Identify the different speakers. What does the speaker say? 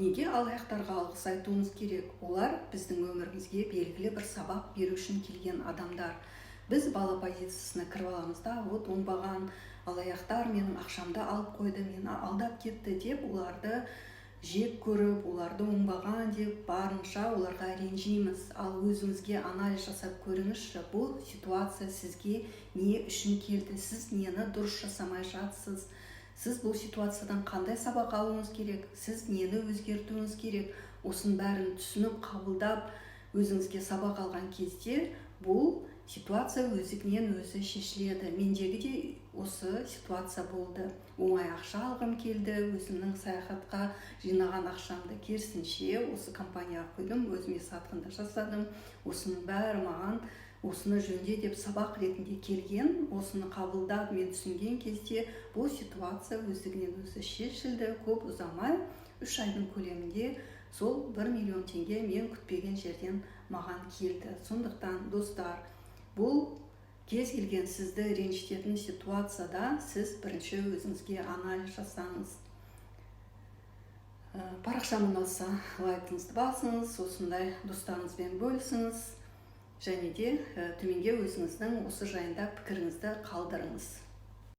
Speaker 1: Неге алаяқтарға алғыс айтуымыз керек? Олар біздің өмірімізге белгілі бір сабақ беру үшін келген адамдар. Біз бала позициясына кіріп аламыз да, вот оңбаған алаяқтар менің ақшамды алып қойды, мені алдап кетті деп оларды жек көріп, оларды оңбаған деп барынша оларға ренжиміз. Ал өзіңізге анализ жасап көріңізші, бұл ситуация сізге не үшін келді? Сіз нені дұрыс жасамай жатсыз? Сіз бұл ситуациядан қандай сабақ алуыңыз керек? Сіз нені өзгертуіңіз керек? Осының бәрін түсініп, қабылдап, өзіңізге сабақ алған кезде бұл ситуация өзінен өзі шешіледі. Мендегі де осы ситуация болды. Оңай ақша алғым келді, өзімнің саяхатқа жинаған ақшамды керісінше осы компанияға құйдым, өзіме сатқында жасадым. Осының бәрі маған осыны жөнде деп сабақ ретінде келген, осыны қабылдап мен түсінген кезде бұл ситуация өздігінен өзі шешілді. Көп ұзамай 3 айдың көлемінде сол 1 миллион теңге мен күтпеген жерден маған келді. Сондықтан достар, бұл кез келген сізді ренжітетін ситуацияда сіз бірінші өзіңізге анализ жасаңыз. Парақшам ұнаса лайкыңызды басыңыз, осындай достарыңызбен бөлісіңіз. Және де төменге өзіңіздің осы жайында пікіріңізді қалдырыңыз.